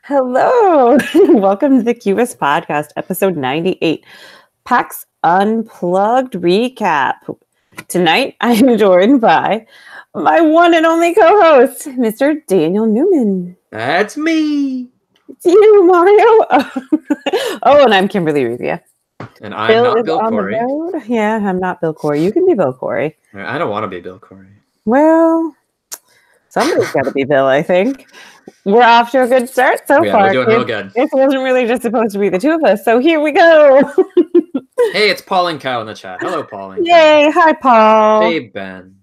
Hello. Welcome to the Cubist podcast, episode 98, PAX Unplugged recap. Tonight, I am joined by my one and only co-host, Mr. Daniel Newman. That's me. It's you, Mario. Oh, and I'm Kimberly Rubia. And I'm not Bill Corey. Yeah, I'm not Bill Corey. You can be Bill Corey. I don't want to be Bill Corey. Well, somebody's got to be Bill, I think. We're off to a good start so far. We're doing real good. It wasn't really just supposed to be the two of us, so here we go. Hey, it's Paul and Cow in the chat. Hello, Paul and Yay, hi, Paul. Hey, Ben.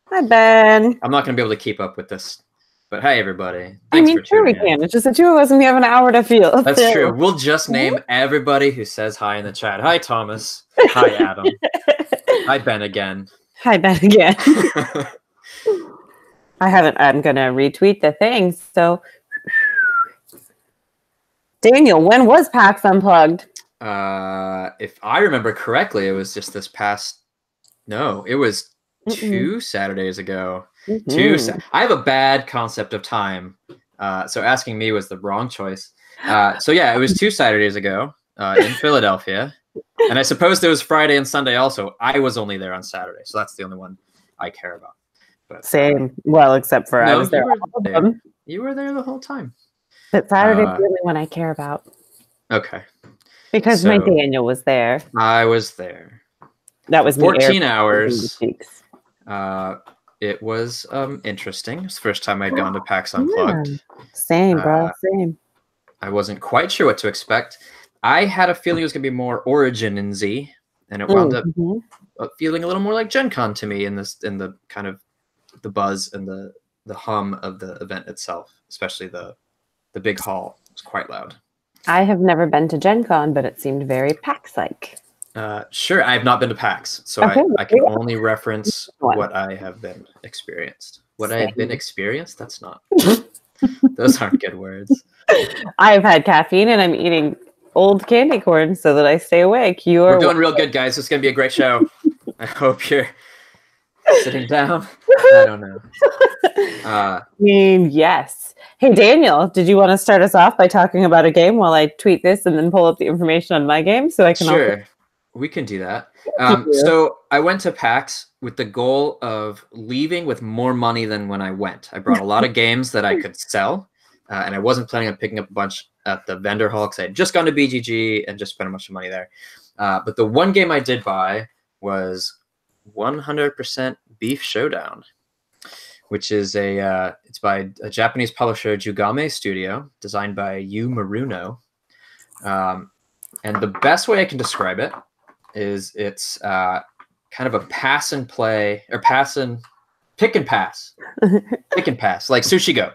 Hi, Ben. I'm not going to be able to keep up with this, but hi, everybody. Thanks for tuning in. Can. It's just the two of us, and we have an hour to feel. That's true. We'll just name everybody who says hi in the chat. Hi, Thomas. Hi, Adam. Hi, Ben again. Hi, Ben again. I'm going to retweet the thing. So, Daniel, when was PAX Unplugged? If I remember correctly, it was just this past. No, it was 2 Saturdays ago. I have a bad concept of time, so asking me was the wrong choice. So yeah, it was 2 Saturdays ago in Philadelphia, and I suppose there was Friday and Sunday also. I was only there on Saturday, so that's the only one I care about. But, same. Well, except for I was there. You were there the whole time. But Saturday's the only one I care about. Okay. Because my Daniel was there. I was there. That was 14 hours. It was interesting. It was the first time I'd gone to PAX Unplugged. Yeah. Same, bro. Same. I wasn't quite sure what to expect. I had a feeling it was going to be more Origin in Z, and it wound up feeling a little more like Gen Con to me in the kind of the buzz and the hum of the event itself, especially the big hall. It was quite loud. I have never been to Gen Con, but it seemed very PAX-like. Sure, I have not been to PAX, so okay, I can only reference what I have been experienced. What I have been experienced? That's not. Those aren't good words. I've had caffeine and I'm eating old candy corn so that I stay awake. We're doing real good, guys. It's going to be a great show. I hope you're sitting down. I don't know. Yes. Hey, Daniel, did you want to start us off by talking about a game while I tweet this and then pull up the information on my game so I can... Sure. We can do that. So I went to PAX with the goal of leaving with more money than when I went. I brought a lot of games that I could sell, and I wasn't planning on picking up a bunch at the vendor hall because I had just gone to BGG and just spent a bunch of money there. But the one game I did buy was 100% Beef Showdown, which is it's by a Japanese publisher, Jugame Studio, designed by Yu Maruno. And the best way I can describe it is it's kind of a pass and play, or pick and pass, like Sushi Go.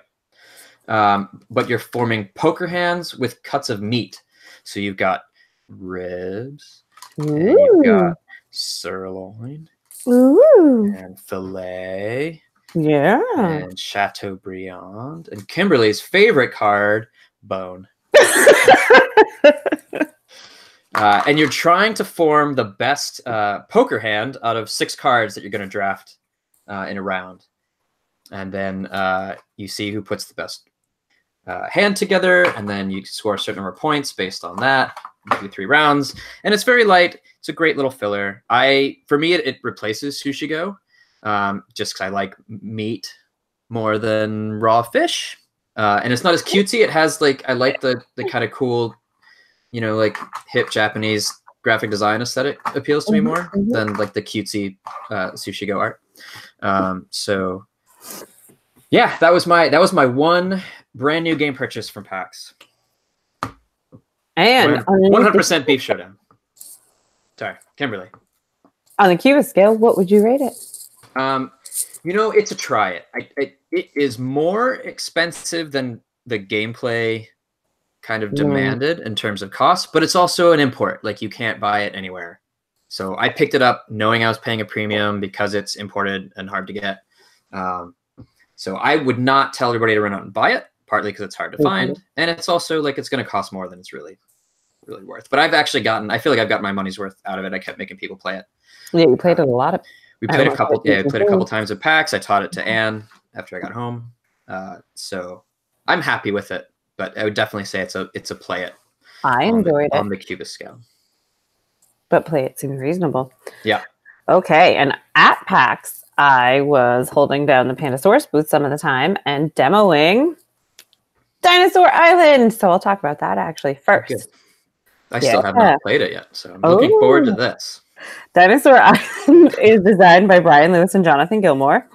But you're forming poker hands with cuts of meat. So you've got ribs, and you've got sirloin, and filet, and Chateaubriand, and Kimberly's favorite card, bone. And you're trying to form the best poker hand out of 6 cards that you're going to draft in a round. And then you see who puts the best hand together, and then you score a certain number of points based on that. You do 3 rounds, and it's very light. It's a great little filler. For me, it replaces Sushi Go, just because I like meat more than raw fish. And it's not as cutesy. It has I like the kind of cool, like hip Japanese graphic design aesthetic appeals to me more than like the cutesy Sushi Go art. So yeah, that was my one brand new game purchase from PAX. And 100% Beef Showdown. Sorry, Kimberly. On the Cubist scale, what would you rate it? It's a try it. It is more expensive than the gameplay kind of demanded in terms of cost, but it's also an import. Like, you can't buy it anywhere. So I picked it up knowing I was paying a premium because it's imported and hard to get. So I would not tell everybody to run out and buy it, partly because it's hard to find, and it's also it's going to cost more than it's really worth. But I feel like I've gotten my money's worth out of it. I kept making people play it. Yeah, you played it a lot. We played a couple times at PAX. I taught it to Anne after I got home. So I'm happy with it. but I would definitely say it's a play it. I enjoyed it on the Cubist scale. But play it seems reasonable. Yeah. Okay, and at PAX, I was holding down the Pandasaurus booth some of the time and demoing Dinosaur Island. So I'll talk about that actually first. Good. I still have not played it yet, so I'm looking forward to this. Dinosaur Island is designed by Brian Lewis and Jonathan Gilmore.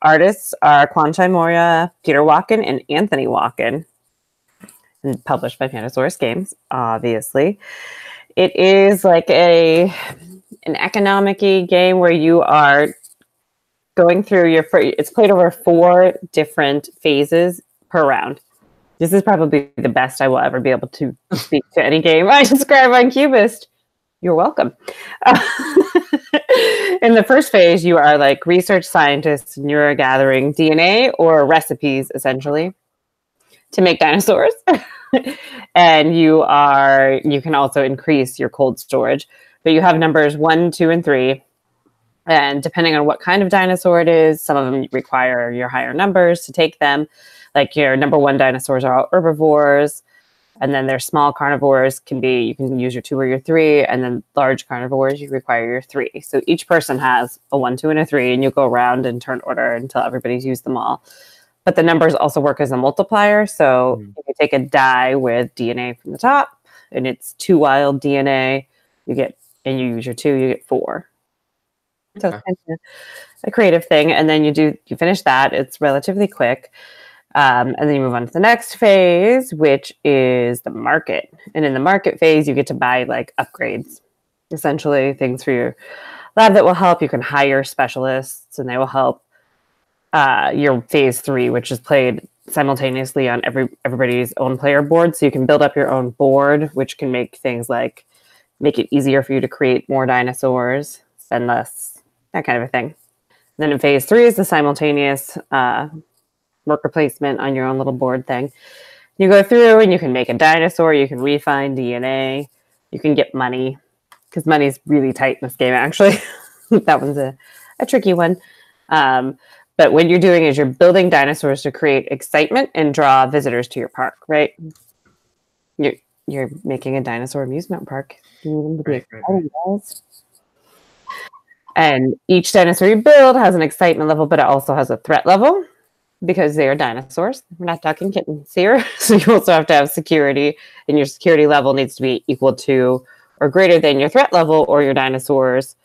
Artists are Kwanchai Moria, Peter Walken, and Anthony Walken. And published by Pandasaurus Games, obviously. It is like an economic-y game where you are going through it's played over 4 different phases per round. This is probably the best I will ever be able to speak to any game I describe on Cubist. You're welcome. In the first phase, you are like research scientists and you're gathering DNA or recipes, essentially, to make dinosaurs. And you can also increase your cold storage. But you have numbers 1, 2, and 3. And depending on what kind of dinosaur it is, some of them require your higher numbers to take them. Like your number 1 dinosaurs are all herbivores. And then their small carnivores you can use your 2 or your 3. And then large carnivores, you require your 3. So each person has a 1, 2, and a 3. And you go around in turn order until everybody's used them all. But the numbers also work as a multiplier. So if you take a die with DNA from the top and it's 2 wild DNA, and you use your 2, you get 4. So it's kind of a creative thing. And then you finish that. It's relatively quick. And then you move on to the next phase, which is the market. And in the market phase, you get to buy like upgrades, essentially things for your lab that will help. You can hire specialists and they will help. Your phase 3, which is played simultaneously on everybody's own player board. So you can build up your own board, which can make things like make it easier for you to create more dinosaurs, spend less, that kind of a thing. And then in phase 3 is the simultaneous worker placement on your own little board thing. You go through and you can make a dinosaur, you can refine DNA, you can get money, because money's really tight in this game, actually. That one's a tricky one. But what you're doing is you're building dinosaurs to create excitement and draw visitors to your park, right? You're making a dinosaur amusement park. Right. And each dinosaur you build has an excitement level, but it also has a threat level because they are dinosaurs. We're not talking kittens here. So you also have to have security, and your security level needs to be equal to or greater than your threat level, or your dinosaurs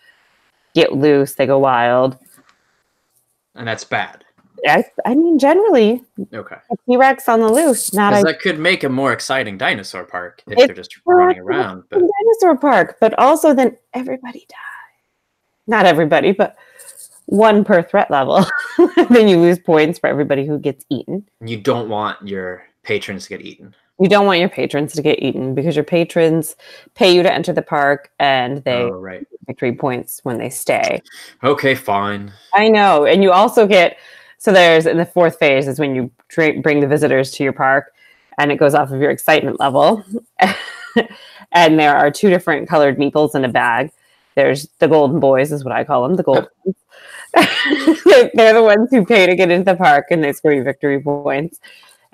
get loose, they go wild. And that's bad. I mean, generally, okay. A T-Rex on the loose. That could make a more exciting dinosaur park if they're just running around. But dinosaur park, but also then everybody dies. Not everybody, but 1 per threat level. Then you lose points for everybody who gets eaten. You don't want your patrons to get eaten. You don't want your patrons to get eaten because your patrons pay you to enter the park and they get victory points when they stay. Okay, fine. I know. And you also get, so there's in the 4th phase is when you bring the visitors to your park and it goes off of your excitement level. And there are 2 different colored meeples in a bag. There's the golden boys is what I call them, the golden ones. They're the ones who pay to get into the park and they score you victory points.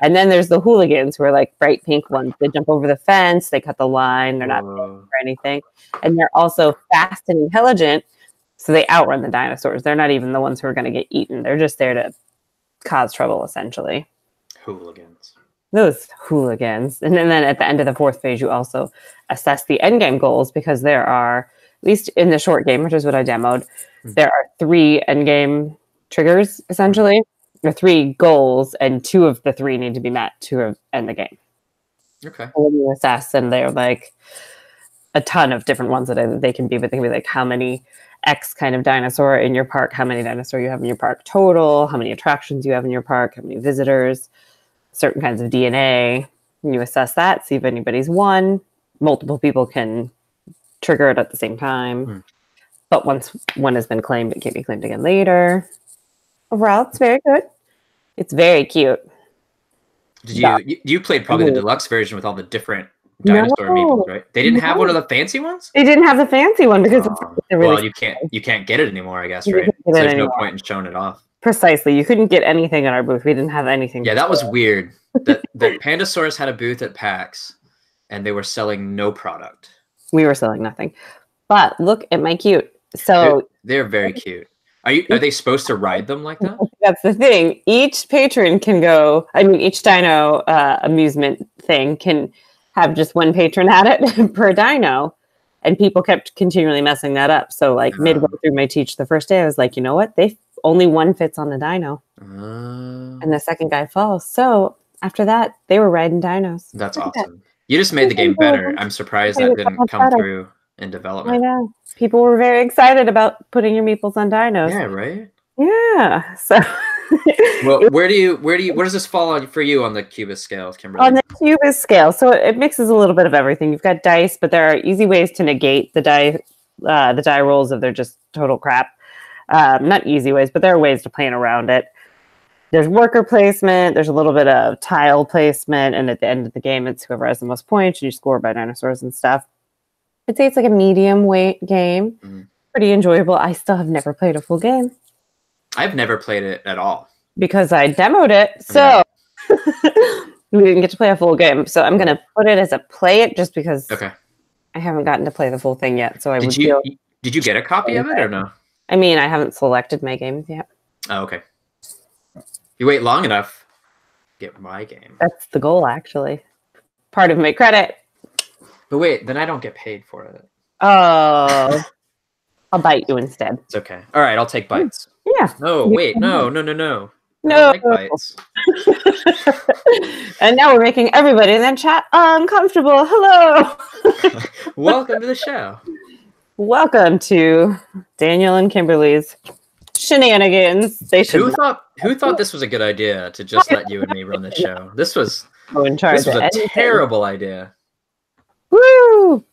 And then there's the hooligans who are like bright pink ones. They jump over the fence, they cut the line, they're not for anything. And they're also fast and intelligent, so they outrun the dinosaurs. They're not even the ones who are going to get eaten. They're just there to cause trouble, essentially. Hooligans. Those hooligans. And then at the end of the 4th phase, you also assess the endgame goals because there are, at least in the short game, which is what I demoed, there are 3 endgame triggers, essentially. There are 3 goals, and 2 of the 3 need to be met to end the game. Okay. When you assess, and they're like a ton of different ones that they can be, but they can be like how many X kind of dinosaur in your park, how many dinosaur you have in your park total, how many attractions you have in your park, how many visitors, certain kinds of DNA. And you assess that, see if anybody's won. Multiple people can trigger it at the same time. But once one has been claimed, it can't be claimed again later. Overall, it's very good. It's very cute. Did you played probably the deluxe version with all the different dinosaur meeples, right? They didn't have one of the fancy ones? They didn't have the fancy one because well, you can't get it anymore, I guess, right? So there's no point in showing it off. Precisely. You couldn't get anything at our booth. We didn't have anything. Yeah, that was weird. That Pandasaurus had a booth at PAX, and they were selling no product. We were selling nothing. But look at my cute. So they're very cute. Are they supposed to ride them like that? That's the thing. Each patron can go. I mean, each dino amusement thing can have just one patron at it per dino. And people kept continually messing that up. So like midway through my teach the first day, I was like, you know what? Only one fits on the dino. And the second guy falls. So after that, they were riding dinos. That's awesome. You just made the game better. I'm surprised that didn't come through in development. I know. People were very excited about putting your meeples on dinos. Yeah, right? Yeah. So well, where does this fall on for you on the Cubist scale, Kimberly? On the Cubist scale. So it mixes a little bit of everything. You've got dice, but there are easy ways to negate the die rolls if they're just total crap. Not easy ways, but there are ways to plan around it. There's worker placement. There's a little bit of tile placement. And at the end of the game, it's whoever has the most points. And you score by dinosaurs and stuff. I'd say it's like a medium weight game. Mm-hmm. Pretty enjoyable. I still have never played a full game. I've never played it at all. Because I demoed it. So we didn't get to play a full game. So I'm going to put it as a play it just because I haven't gotten to play the full thing yet. So did you get a copy of it or no? I mean, I haven't selected my games yet. Oh, okay. You wait long enough, get my game. That's the goal, actually. Part of my credit. But wait, then I don't get paid for it. Oh. I'll bite you instead. It's okay. All right, I'll take bites. Yeah. No, wait, no. No. I don't like bites. And now we're making everybody in that chat uncomfortable. Hello. Welcome to the show. Welcome to Daniel and Kimberly's shenanigans. Who thought this was a good idea to just let you and me run the show? This was a terrible idea. Woo!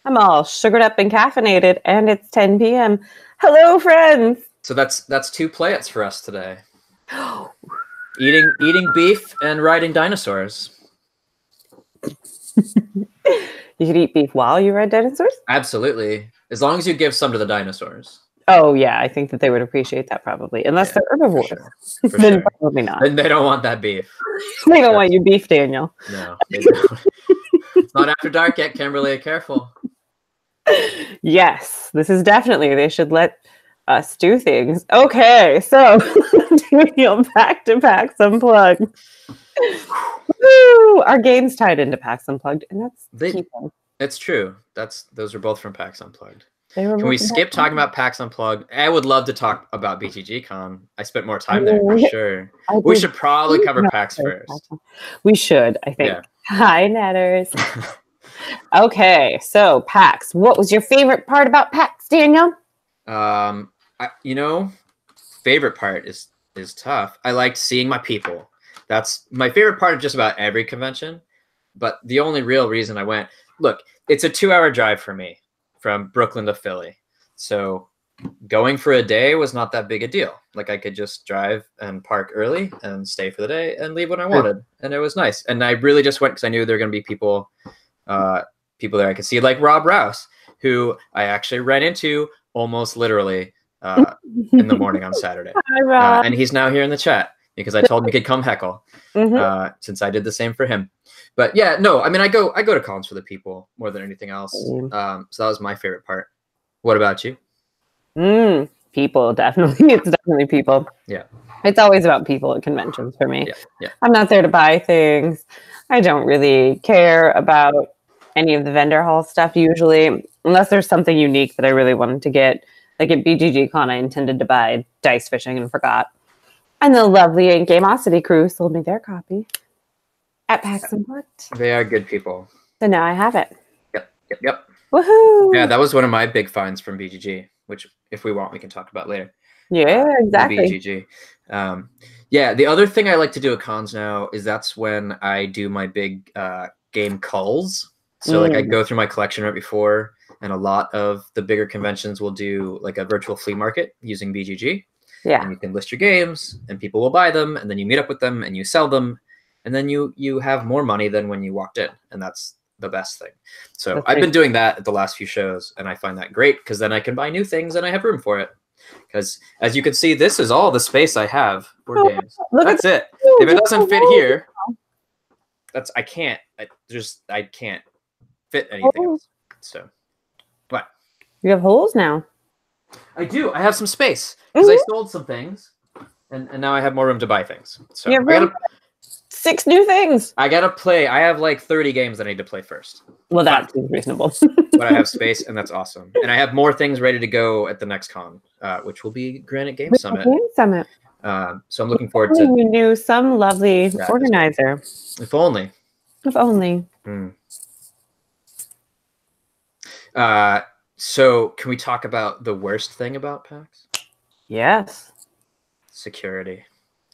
I'm all sugared up and caffeinated, and it's 10 p.m. Hello, friends. So that's 2 plates for us today. Eating beef and riding dinosaurs. You could eat beef while you ride dinosaurs? Absolutely. As long as you give some to the dinosaurs. Oh, yeah. I think that they would appreciate that probably. Unless they're herbivores. For then sure. Probably not. Then they don't want that beef. They don't want your beef, Daniel. No. They don't. It's not after dark yet, Kimberly. Careful. Yes. This is definitely, they should let us do things. Okay. So, Daniel, back to PAX Unplugged. Woo! Our game's tied into PAX Unplugged, and it's true. Those are both from PAX Unplugged. Can we skip talking about PAX Unplugged? I would love to talk about BTG Con. I spent more time there for sure. We should probably cover PAX first. We should, I think. Yeah. Hi, Netters. Okay, so PAX. What was your favorite part about PAX, Daniel? Favorite part is tough. I liked seeing my people. That's my favorite part of just about every convention. But the only real reason I went, look, it's a 2-hour drive for me from Brooklyn to Philly. So going for a day was not that big a deal. Like I could just drive and park early and stay for the day and leave when I wanted. And it was nice. And I really just went because I knew there were going to be people there I could see, like Rob Rouse, who I actually ran into almost literally in the morning on Saturday. Hi, Rob. And he's now here in the chat because I told him he could come heckle since I did the same for him. But yeah, no, I mean, I go to cons for the people more than anything else. So that was my favorite part. What about you? People, definitely. It's definitely people. Yeah. It's always about people at conventions for me. Yeah. I'm not there to buy things. I don't really care about any of the vendor hall stuff usually, unless there's something unique that I really wanted to get. Like at BGG Con, I intended to buy Dice Fishing and forgot. And the lovely Gameosity crew sold me their copy at PAX Unplugged. They are good people. So now I have it. Yep. Woohoo! Yeah, that was one of my big finds from BGG, which if we want, we can talk about later. Yeah, exactly. BGG. The other thing I like to do at cons now is that's when I do my big game culls. So like I go through my collection right before, and a lot of the bigger conventions will do like a virtual flea market using BGG. Yeah. And you can list your games and people will buy them, and then you meet up with them and you sell them, and then you have more money than when you walked in, and that's the best thing. So I've been doing that at the last few shows, and I find that great because then I can buy new things and I have room for it. Because as you can see, this is all the space I have for games. That's it. Ooh, If it doesn't fit here, I can't fit anything else. So, what? You have holes now. I do. I have some space because I sold some things, and now I have more room to buy things. So you have 6 new things. I gotta play. I have like 30 games that I need to play first. Well, that seems reasonable. But I have space, and that's awesome. And I have more things ready to go at the next con, which will be Granite Game Summit. So I'm looking forward to. You knew some lovely organizer. If only. If only. So can we talk about the worst thing about PAX? Yes. Security.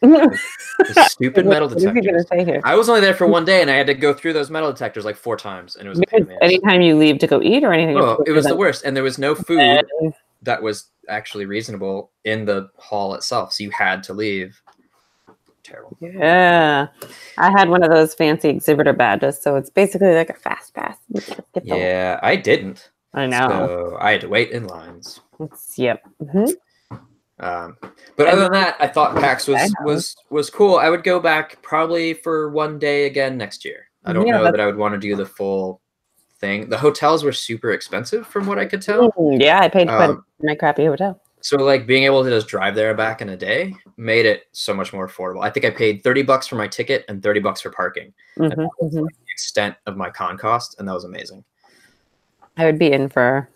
The stupid metal detectors. I was only there for one day, and I had to go through those metal detectors like 4 times, and it was anytime you leave to go eat or anything. Oh, it was the worst, and there was no food that was actually reasonable in the hall itself, so you had to leave. Terrible. Yeah, I had one of those fancy exhibitor badges, so it's basically like a fast pass. Yeah, I didn't. I know. So I had to wait in lines. Yep. But other than that, I thought PAX was cool. I would go back probably for one day again next year. I don't know that I would want to do the full thing. The hotels were super expensive from what I could tell. Yeah, I paid quite my crappy hotel. So like being able to just drive there and back in a day made it so much more affordable. I think I paid $30 for my ticket and $30 for parking. And that was like the extent of my con cost, and that was amazing. I would be in for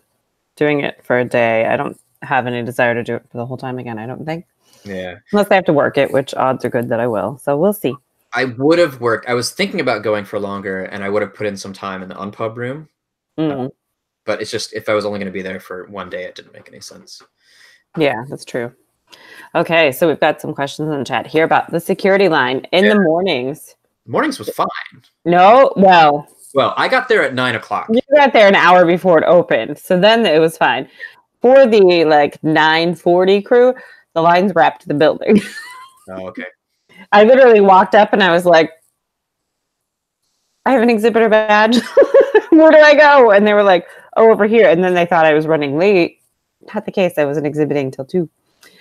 doing it for a day. I don't have any desire to do it for the whole time again, I don't think. Yeah. Unless I have to work it, which odds are good that I will. So we'll see. I would have worked. I was thinking about going for longer, and I would have put in some time in the Unpub room. But it's just, if I was only going to be there for one day, it didn't make any sense. Yeah, that's true. Okay, so we've got some questions in the chat here about the security line in the mornings. Mornings was fine. No, well, I got there at 9 o'clock. You got there an hour before it opened, so then it was fine. For the like 9:40 crew, the lines wrapped the building. Oh, okay. I literally walked up and I was like, I have an exhibitor badge. Where do I go? And they were like, oh, over here. And then they thought I was running late. Not the case. I wasn't exhibiting till 2.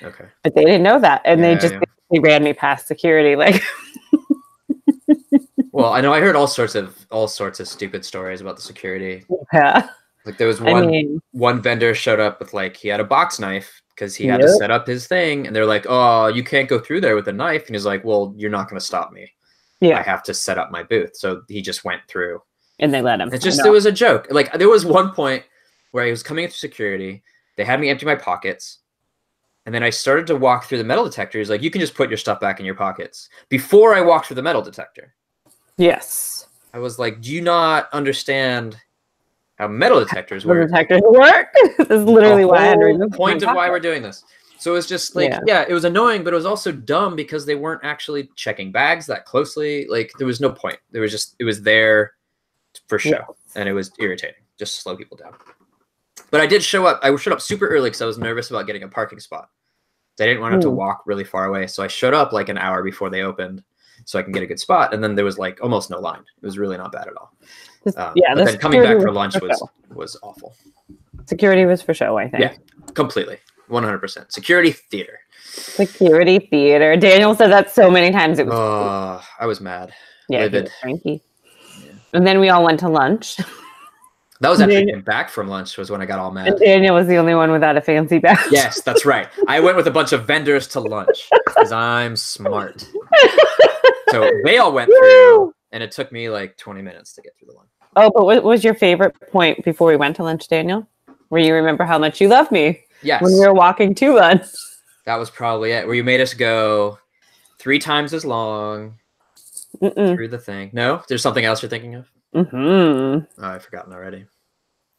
Okay. But they didn't know that. And they just basically ran me past security. Like, well, I know I heard all sorts of stupid stories about the security. Yeah. Like there was one vendor showed up with like, he had a box knife because he had to set up his thing. And they're like, oh, you can't go through there with a knife. And he's like, well, you're not going to stop me. Yeah. I have to set up my booth. So he just went through. And they let him. It was a joke. Like there was one point where he was coming through security. They had me empty my pockets. And then I started to walk through the metal detector. He's like, you can just put your stuff back in your pockets. Before I walked through the metal detector. Yes. I was like, do you not understand how metal detectors work? Detectors work? This is literally why I had to remove the point of why we're doing this. So it was just like, yeah, it was annoying, but it was also dumb because they weren't actually checking bags that closely. Like there was no point. It was there for show. And it was irritating. Just slow people down. But I did show up. I showed up super early because I was nervous about getting a parking spot. I didn't want to walk really far away. So I showed up like an hour before they opened so I can get a good spot. And then there was like almost no line. It was really not bad at all. But then coming back for lunch was awful. Security was for show, I think. Yeah, completely. 100%. Security theater. Security theater. Daniel said that so many times. It was I was mad. Yeah, livid. Cranky. Yeah. And then we all went to lunch. That was after getting back from lunch was when I got all mad. And Daniel was the only one without a fancy badge. Yes, that's right. I went with a bunch of vendors to lunch because I'm smart. So they all went through, and it took me like 20 minutes to get through the line. Oh, but what was your favorite point before we went to lunch, Daniel? Where you remember how much you love me? Yes. When we were walking to lunch. That was probably it. Where you made us go 3 times as long through the thing. No? There's something else you're thinking of? Oh, I've forgotten already.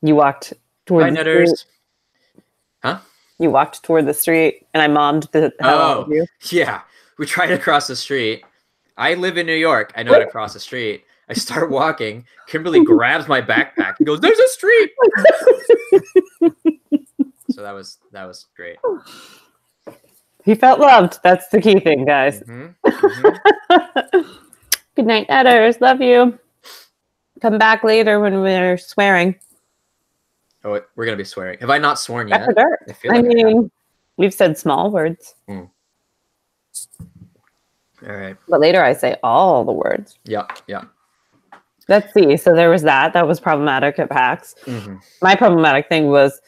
You walked toward the street. Huh? You walked toward the street, and I mommed the hell out of you. Yeah. We tried to cross the street. I live in New York. I know how to cross the street. I start walking. Kimberly grabs my backpack and goes, "There's a street." So that was great. He felt loved. That's the key thing, guys. Good night, Netters. Love you. Come back later when we're swearing. Oh, we're gonna be swearing. Have I not sworn yet? I mean, We've said small words. All right. But later I say all the words. Yeah. Let's see. So there was that. That was problematic at PAX. Mm-hmm. My problematic thing was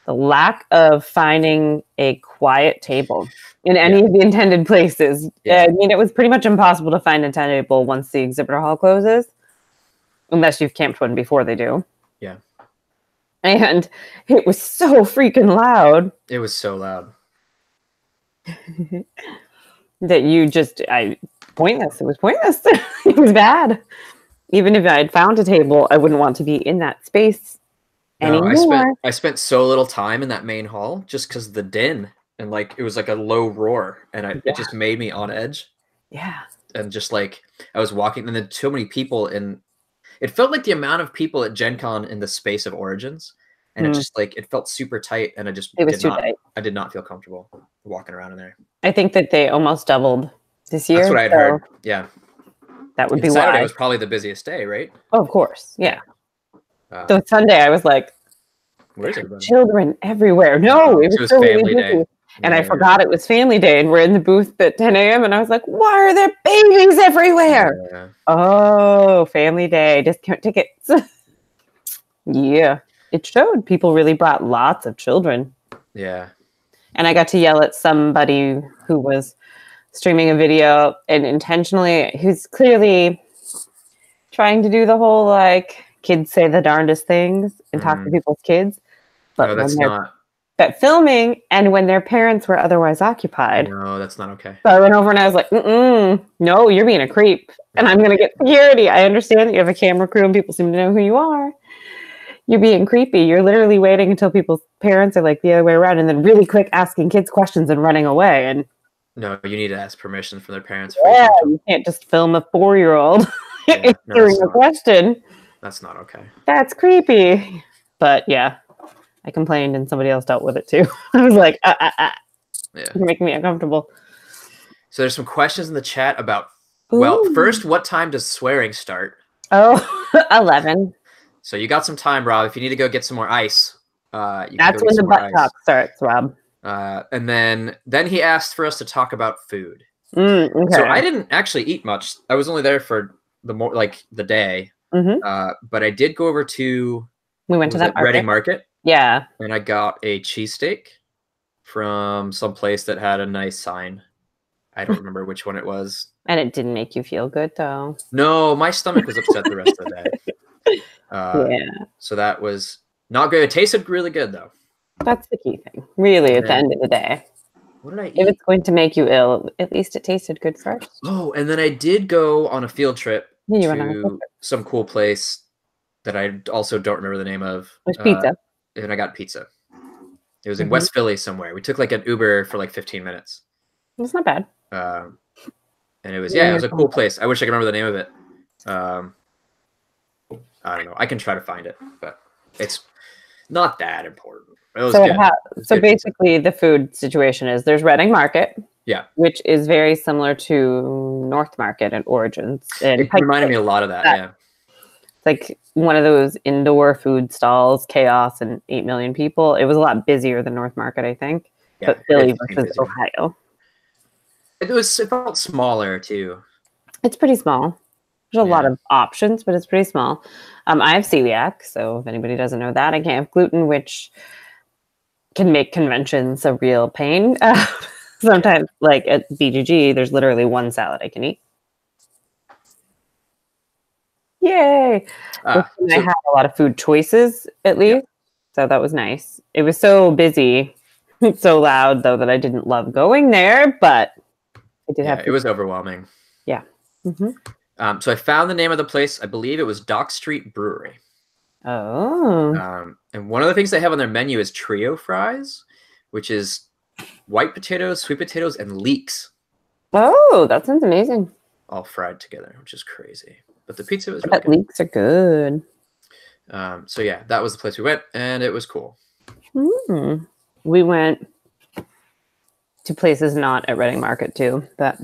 the lack of finding a quiet table in any of the intended places. Yeah. I mean, it was pretty much impossible to find a table once the exhibitor hall closes, unless you've camped one before they do. Yeah. And it was so freaking loud. It was so loud. That pointless. It was pointless. It was bad. Even if I had found a table, I wouldn't want to be in that space anymore. I spent so little time in that main hall just because of the din, and like it was like a low roar, and it just made me on edge. Yeah. And just like I was walking, and then so many people, and it felt like the amount of people at Gen Con in the space of Origins, and it just like it felt super tight, and I did not feel comfortable walking around in there. I think that they almost doubled this year. That's what I'd heard. Yeah. That would be Saturday why. was probably the busiest day, right? Oh, of course. Yeah. So Sunday I was like, where's everybody? Children everywhere. No, it was so family day. And I forgot it was family day, and we're in the booth at 10 a.m. and I was like, why are there babies everywhere? Yeah. Oh, family day, discount tickets. Yeah. It showed people really brought lots of children. Yeah. And I got to yell at somebody who was streaming a video and intentionally, who's clearly trying to do the whole like kids say the darndest things and talk to people's kids. But that's not. But filming and when their parents were otherwise occupied. No, that's not okay. So I went over and I was like, no, you're being a creep. And I'm going to get security. I understand that you have a camera crew and people seem to know who you are. You're being creepy. You're literally waiting until people's parents are like the other way around and then really quick asking kids questions and running away. And no, you need to ask permission from their parents. Yeah, you can't just film a 4-year-old answering a question. That's not okay. That's creepy. But yeah, I complained and somebody else dealt with it too. I was like, Yeah. You're making me uncomfortable. So there's some questions in the chat about, well, first, what time does swearing start? Oh, 11. So you got some time, Rob. If you need to go get some more ice, that's when the butt talk starts, Rob. And then he asked for us to talk about food. Okay. So I didn't actually eat much. I was only there for the day. But I did go over to that Reading Market. Yeah. And I got a cheesesteak from some place that had a nice sign. I don't remember which one it was. And it didn't make you feel good, though. No, my stomach was upset the rest of the day. So that was not good. It tasted really good, though. That's the key thing. Really, at the end of the day. What did I eat? If it's going to make you ill, at least it tasted good first. Oh, and then I did go on a field trip to some cool place that I also don't remember the name of. It was pizza. And I got pizza. It was in West Philly somewhere. We took like an Uber for like 15 minutes. That's not bad. And it was it was a cool place. I wish I could remember the name of it. I don't know. I can try to find it, but it's not that important. It was good. So basically, the food situation is there's Reading Market, which is very similar to North Market at Origins. It reminded me a lot of that. Yeah, it's like one of those indoor food stalls, chaos, and 8 million people. It was a lot busier than North Market, I think. Yeah, but Philly versus Ohio. It felt smaller too. It's pretty small. There's a lot of options, but it's pretty small. I have celiac, so if anybody doesn't know that, I can't have gluten, which can make conventions a real pain. Sometimes, like at BGG, there's literally one salad I can eat. Yay! I had a lot of food choices, at least, so that was nice. It was so busy, so loud, though, that I didn't love going there, but I did have. It was overwhelming. Yeah. So I found the name of the place. I believe it was Dock Street Brewery. Oh. And one of the things they have on their menu is trio fries, which is white potatoes, sweet potatoes, and leeks. Oh, that sounds amazing. All fried together, which is crazy. But the pizza was really good. Leeks are good. So yeah, that was the place we went, and it was cool. We went to places not at Reading Market too, but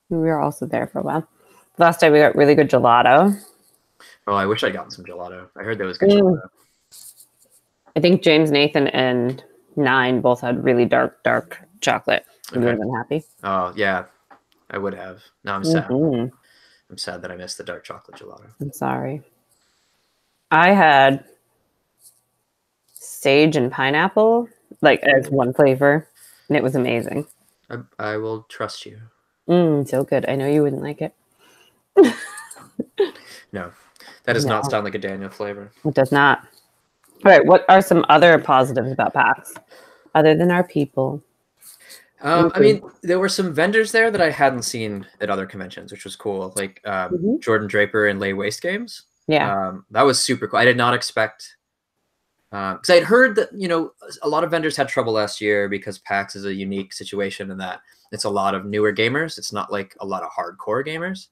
we were also there for a while. Last time we got really good gelato. Oh, I wish I'd gotten some gelato. I heard there was good gelato. I think James, Nathan, and 9 both had really dark chocolate. You would have been happy. Oh yeah, I would have. Now I'm sad. Mm-hmm. I'm sad that I missed the dark chocolate gelato. I'm sorry. I had sage and pineapple, like as one flavor, and it was amazing. I will trust you. So good. I know you wouldn't like it. No, that does not sound like a Daniel flavor. It does not. All right, what are some other positives about PAX, other than our people? I mean, there were some vendors there that I hadn't seen at other conventions, which was cool. Like Jordan Draper and Lay Waste Games. Yeah. That was super cool. I did not expect, because I'd heard that, you know, a lot of vendors had trouble last year because PAX is a unique situation in that it's a lot of newer gamers. It's not like a lot of hardcore gamers.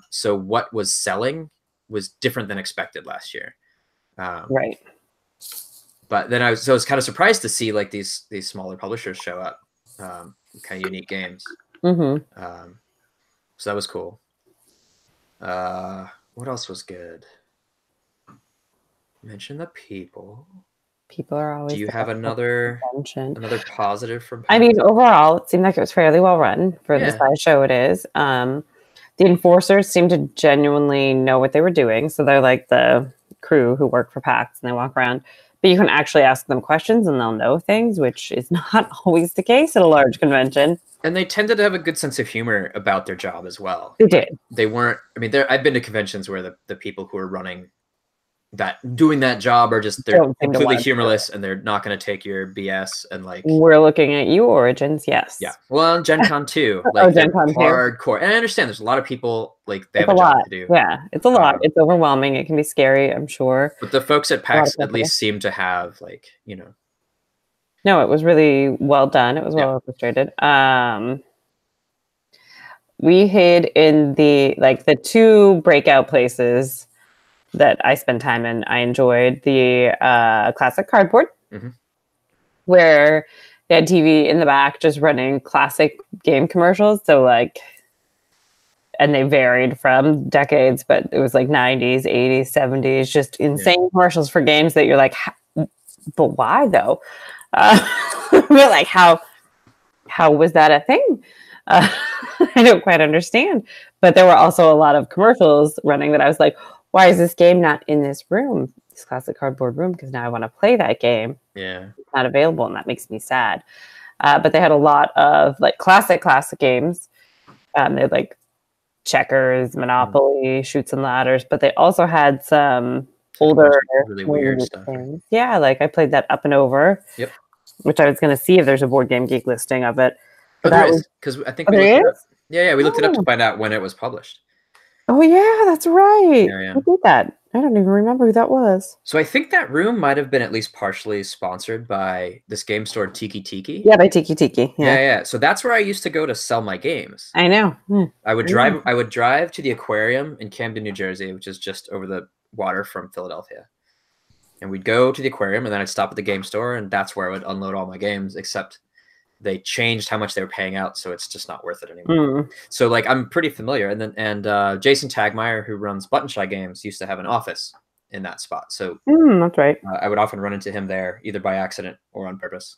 So what was selling was different than expected last year. Right. But then I was kind of surprised to see like these smaller publishers show up, kind of unique games. So that was cool. What else was good? Mention the people. People are always. Do you have another positive from PAX? I mean, overall, it seemed like it was fairly well run for the size show it is. The enforcers seem to genuinely know what they were doing. So they're like the crew who work for PAX and they walk around. But you can actually ask them questions and they'll know things, which is not always the case at a large convention. And they tended to have a good sense of humor about their job as well. They did. They weren't, I mean, I've been to conventions where the people who are doing that job are just, they're completely humorless and they're not going to take your BS and like. We're looking at you, Origins, yes. Yeah. Well, Gen Con too. Like Gen Con hardcore. And I understand there's a lot of people, like they have a job to do. Yeah, it's a lot. It's overwhelming. It can be scary, I'm sure. But the folks at PAX at least seem to have like, you know. No, it was really well done. It was well orchestrated. We hid in the two breakout places that I spent time in. I enjoyed the classic cardboard, where they had TV in the back just running classic game commercials. So like, and they varied from decades, but it was like 90s, 80s, 70s, just insane commercials for games that you're like, but why though? But like, how was that a thing? I don't quite understand. But there were also a lot of commercials running that I was like, why is this game not in this room, this classic cardboard room? Because now I want to play that game. Yeah. It's not available, and that makes me sad. But they had a lot of like classic games. They had like checkers, Monopoly, Chutes and Ladders, but they also had some older, really weird stuff. Things. Yeah, like I played that Up and Over. Yep. Which I was going to see if there's a Board Game Geek listing of it. But there is, because I think we looked it up. Yeah, we looked it up to find out when it was published. Oh yeah, that's right. Who did that? I don't even remember who that was. So I think that room might have been at least partially sponsored by this game store Tiki Tiki. Yeah, by Tiki Tiki. Yeah. So that's where I used to go to sell my games. I know. I would drive to the aquarium in Camden, New Jersey, which is just over the water from Philadelphia. And we'd go to the aquarium and then I'd stop at the game store and that's where I would unload all my games, except they changed how much they were paying out, so it's just not worth it anymore. So like I'm pretty familiar. And Jason Tagmeyer, who runs Button Shy Games, used to have an office in that spot. So that's right. I would often run into him there, either by accident or on purpose.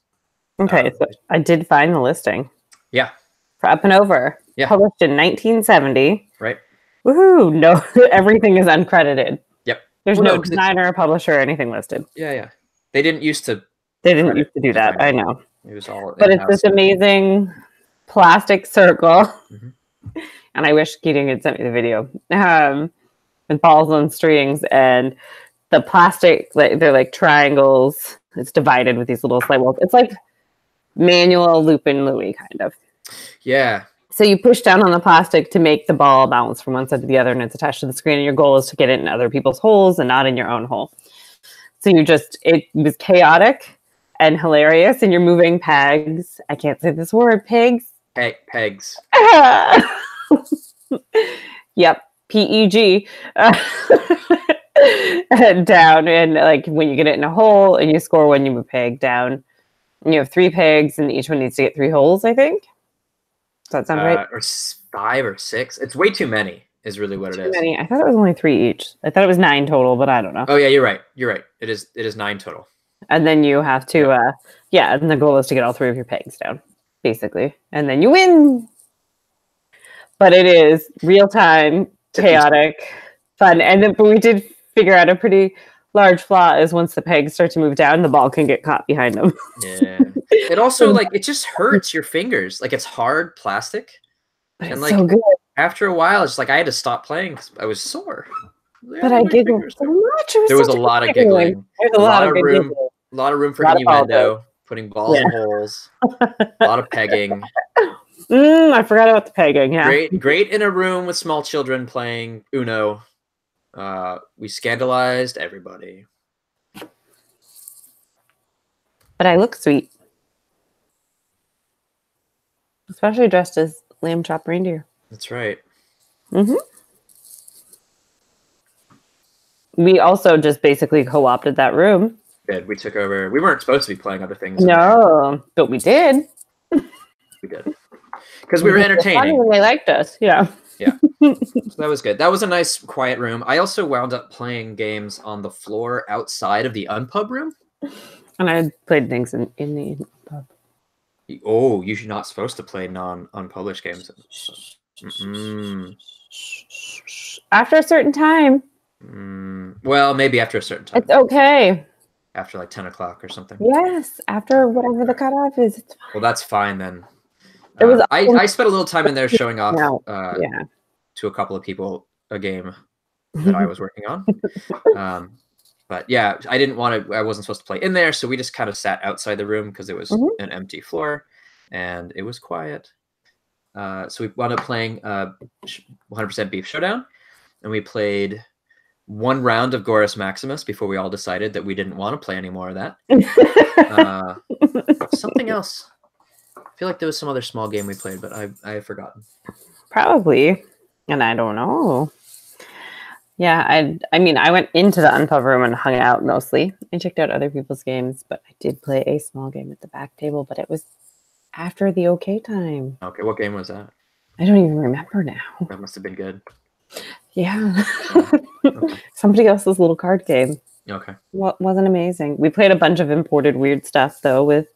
Okay, so I did find the listing. Yeah. For Up and Over. Yeah. Published in 1970. Right. Woohoo! No, everything is uncredited. Yep. There's no designer, publisher, or anything listed. Yeah. They didn't used to. They didn't used to do that. I know. It was all. But it's this amazing plastic circle, and I wish Keating had sent me the video. With balls on strings, and the plastic, they're like triangles. It's divided with these little slide walls. It's like manual Lupin Louie kind of. Yeah. So you push down on the plastic to make the ball bounce from one side to the other, and it's attached to the screen. And your goal is to get it in other people's holes and not in your own hole. So it was chaotic and hilarious, and you're moving pegs. I can't say this word, pigs. Pegs. Yep, PEG. Down, and like when you get it in a hole, and you score when you move peg down. And you have 3 pegs, and each one needs to get 3 holes, I think. Does that sound right? Or 5 or 6. It's way too many, is really what it is. I thought it was only 3 each. I thought it was 9 total, but I don't know. Oh yeah, you're right. It is 9 total. And then you have to, and the goal is to get all 3 of your pegs down, basically. And then you win. But it is real-time, chaotic, fun. But we did figure out a pretty large flaw is once the pegs start to move down, the ball can get caught behind them. Yeah. It also, like, it just hurts your fingers. Like, it's hard plastic. But and, it's like, so good. After a while, it's like I had to stop playing because I was sore. But I giggled so much. There was a lot of giggling. There's a lot of room. A lot of room for innuendo, putting balls in holes, a lot of pegging. I forgot about the pegging. Yeah, great in a room with small children playing Uno. We scandalized everybody. But I look sweet, especially dressed as lamb chop reindeer. That's right. We also just basically co-opted that room. We took over. We weren't supposed to be playing other things. No, but we did. We did. Because we were entertaining. They liked us. Yeah. Yeah. So that was good. That was a nice quiet room. I also wound up playing games on the floor outside of the unpub room. And I played things in the pub. Oh, you're not supposed to play unpublished games. After a certain time. Well, maybe after a certain time. It's okay. After like 10 o'clock or something. Yes, after whatever the cutoff is. It's fine. Well, that's fine then. It was. I spent a little time in there showing off to a couple of people a game that I was working on. But yeah, I wasn't supposed to play in there, so we just kind of sat outside the room because it was an empty floor and it was quiet. So we wound up playing 100% Beef Showdown, and we played one round of Gorus Maximus before we all decided that we didn't want to play any more of that. Something else. I feel like there was some other small game we played, but I have forgotten. Probably, and I don't know. Yeah, I mean, I went into the unpub room and hung out mostly. I checked out other people's games, but I did play a small game at the back table, but it was after the okay time. Okay, what game was that? I don't even remember now. That must have been good. Yeah. Okay. Somebody else's little card game. Okay. Wasn't amazing. We played a bunch of imported weird stuff, though, with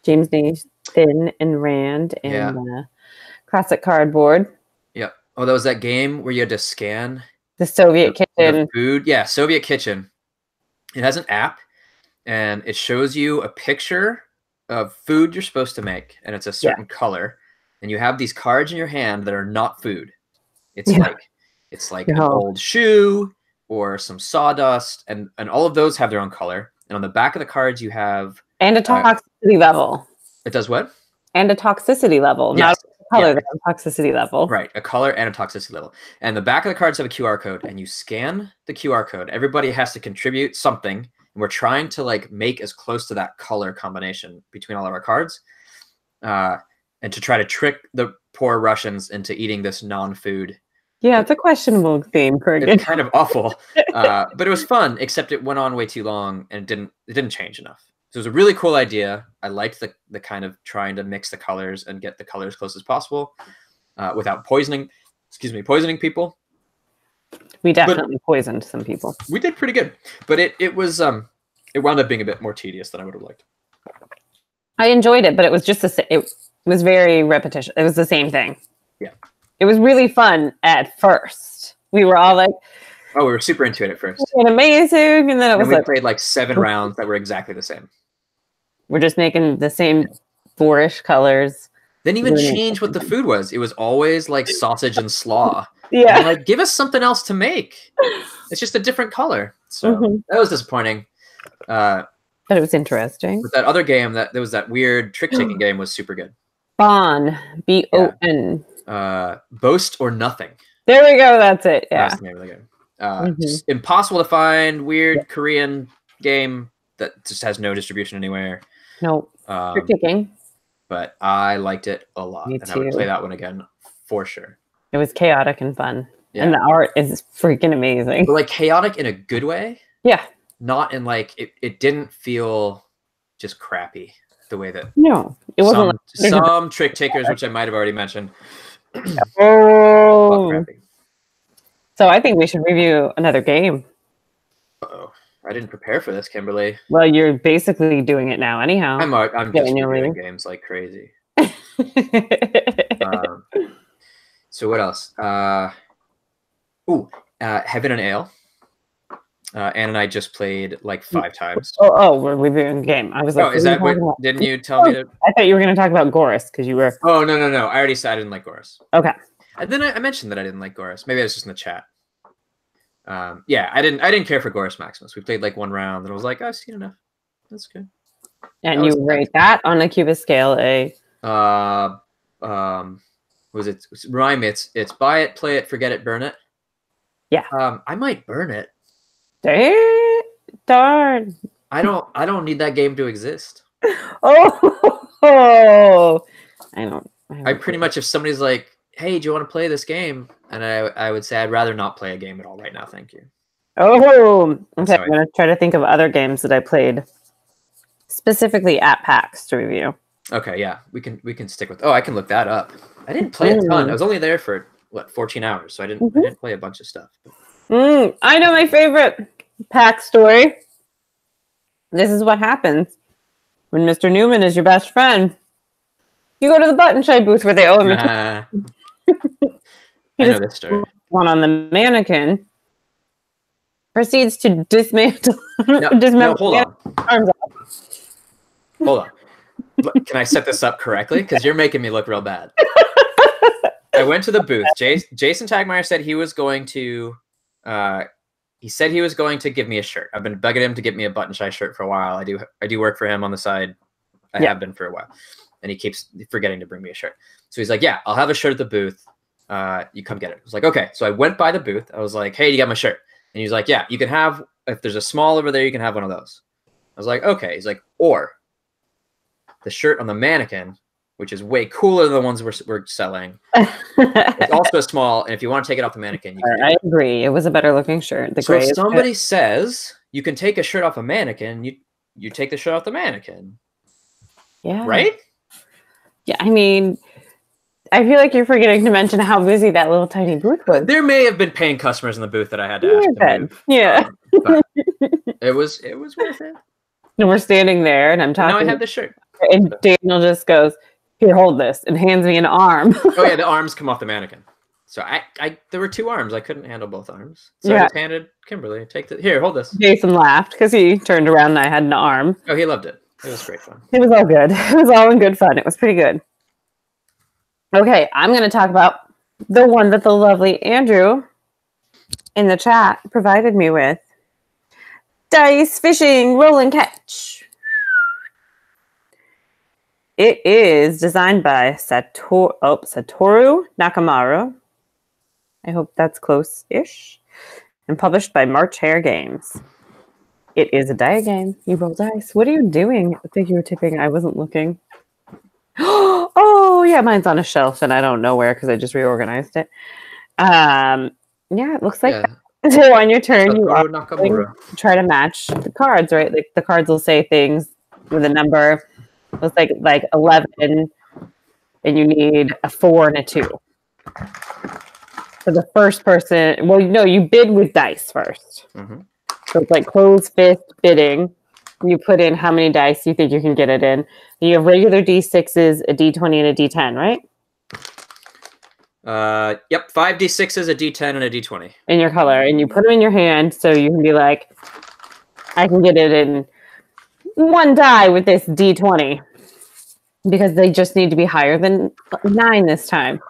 James Nathan and Rand and Classic Cardboard. Yeah. Oh, that was that game where you had to scan the Soviet Kitchen. The food. Yeah, Soviet Kitchen. It has an app, and it shows you a picture of food you're supposed to make, and it's a certain color, and you have these cards in your hand that are not food. It's like an old shoe or some sawdust, and all of those have their own color. And on the back of the cards, you have a toxicity level. It does what? And a toxicity level, not a color, a toxicity level. Right, a color and a toxicity level. And the back of the cards have a QR code, and you scan the QR code. Everybody has to contribute something, and we're trying to like make as close to that color combination between all of our cards, and to try to trick the poor Russians into eating this non-food. Yeah, it's a questionable theme for a game. It's kind of awful, but it was fun. Except it went on way too long, and it didn't change enough. So it was a really cool idea. I liked the kind of trying to mix the colors and get the colors close as possible, without poisoning people. We definitely poisoned some people. We did pretty good, but it wound up being a bit more tedious than I would have liked. I enjoyed it, but it was just it was very repetition. It was the same thing. Yeah. It was really fun at first. We were all like, oh, we were super into it at first. And amazing. And then we played like 7 rounds that were exactly the same. We're just making the same 4-ish colors. Didn't even change what the food was. It was always like sausage and slaw. Yeah. And like, give us something else to make. It's just a different color. So that was disappointing. But it was interesting. But that other game, there was that weird trick-taking game was super good. Bon. B-O-N. Boast or Nothing. There we go. That's it. Yeah. That's the name of the game. Impossible to find, weird Korean game that just has no distribution anywhere. Nope. Trick-taking. But I liked it a lot. Me and too. I would play that one again for sure. It was chaotic and fun. Yeah. And the art is freaking amazing. But like chaotic in a good way. Yeah. Not in like, it didn't feel just crappy the way that it wasn't some trick takers, which I might have already mentioned. Oh. So I think we should review another game. Uh-oh. I didn't prepare for this, Kimberly. Well, you're basically doing it now anyhow. I'm just reviewing games like crazy. So what else? Heaven and Ale. Anne and I just played like 5 times. We're reviewing a game. I was like, is that what? Didn't you tell me to? I thought you were going to talk about Goris because you were. Oh no! I already said I didn't like Goris. Okay. And then I mentioned that I didn't like Goris. Maybe I was just in the chat. Yeah, I didn't care for Goris Maximus. We played like 1 round, and I was like, I've seen enough. That's good. And you rate that on a Cubist scale a. Was it rhyme? It's buy it, play it, forget it, burn it. Yeah. I might burn it. Darn. I don't need that game to exist. Oh. I pretty much, if somebody's like, hey, do you want to play this game? And I would say I'd rather not play a game at all right now. Thank you. Oh, okay. I'm going to try to think of other games that I played specifically at PAX to review. Okay, yeah. We can stick with. Oh, I can look that up. I didn't play a ton. I was only there for 14 hours, so I didn't play a bunch of stuff. I know my favorite PAX story. This is what happens when Mr. Newman is your best friend. You go to the button shy booth where they owe him. I know this story. One on the mannequin. Proceeds to dismantle. No, hold on. Arms off. Hold on. Can I set this up correctly? Because you're making me look real bad. I went to the booth. Jason Tagmeyer said he was going to. He said he was going to give me a shirt. I've been begging him to get me a button shy shirt for a while. I do work for him on the side. I have been for a while, and he keeps forgetting to bring me a shirt. So he's like, "Yeah, I'll have a shirt at the booth. You come get it." I was like, "Okay." So I went by the booth. I was like, "Hey, you got my shirt?" And he's like, "Yeah, you can have. If there's a small over there, you can have one of those." I was like, "Okay." He's like, "Or the shirt on the mannequin, which is way cooler than the ones we're selling. It's also a small, and if you want to take it off the mannequin, you can." I agree. It was a better looking shirt. So if somebody says you can take a shirt off a mannequin, you take the shirt off the mannequin. Yeah. Right? Yeah, I mean, I feel like you're forgetting to mention how busy that little tiny booth was. There may have been paying customers in the booth that I had to ask to move. Yeah. But it was worth it. And we're standing there, and I'm talking. Now I have the shirt. And Daniel just goes, "Here, hold this," and hands me an arm. Oh yeah, the arms come off the mannequin. So there were 2 arms. I couldn't handle both arms. So I just handed Kimberly, here, hold this. Jason laughed because he turned around and I had an arm. Oh, he loved it. It was great fun. It was all good. It was all in good fun. It was pretty good. Okay, I'm going to talk about the one that the lovely Andrew in the chat provided me with. Dice Fishing Roll and Catch. It is designed by Satoru Nakamaru. I hope that's close-ish. And published by March Hare Games. It is a die game. You roll dice. What are you doing? I think you were tipping. I wasn't looking. Oh, yeah, mine's on a shelf, and I don't know where because I just reorganized it. Yeah, it looks like that. So on your turn, you try to match the cards, right? Like the cards will say things with a number. It's like 11, and you need a 4 and a 2. So the first person, well, no, you bid with dice first. Mm-hmm. So it's like closed fist bidding. You put in how many dice you think you can get it in. You have regular D6s, a D20, and a D10, right? Yep, 5 D6s, a D10, and a D20. In your color. And you put them in your hand so you can be like, I can get it in 1 die with this D20. Because they just need to be higher than 9 this time.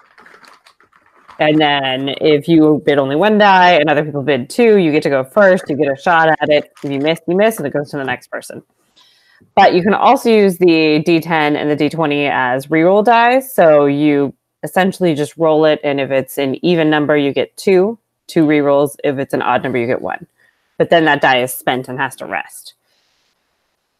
And then if you bid only 1 die and other people bid 2, you get to go first. You get a shot at it. If you miss, you miss, and it goes to the next person. But you can also use the D10 and the D20 as reroll dice. So you essentially just roll it, and if it's an even number, you get 2 rerolls. If it's an odd number, you get 1. But then that die is spent and has to rest.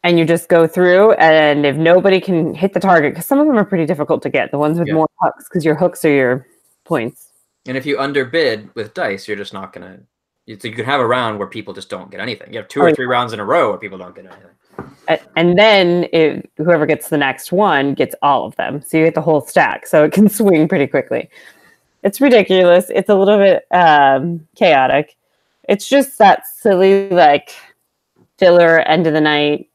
And you just go through, and if nobody can hit the target, because some of them are pretty difficult to get, the ones with more hooks, because your hooks are your points. And if you underbid with dice, you're just not going to... You can have a round where people just don't get anything. You have 2 or 3 rounds in a row where people don't get anything. And then whoever gets the next one gets all of them. So you get the whole stack. So it can swing pretty quickly. It's ridiculous. It's a little bit chaotic. It's just that silly, like, filler, end of the night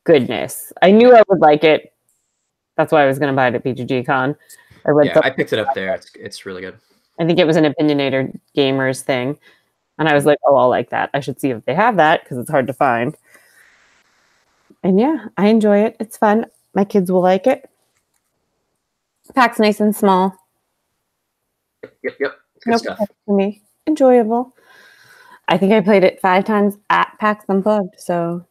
goodness. I knew I would like it. That's why I was going to buy it at BGG Con. I picked it up there. It's really good. I think it was an Opinionator Gamers thing. And I was like, oh, I'll like that. I should see if they have that because it's hard to find. And yeah, I enjoy it. It's fun. My kids will like it. Pack's nice and small. Yep. Good stuff. For me. Enjoyable. I think I played it 5 times at PAX Unplugged. So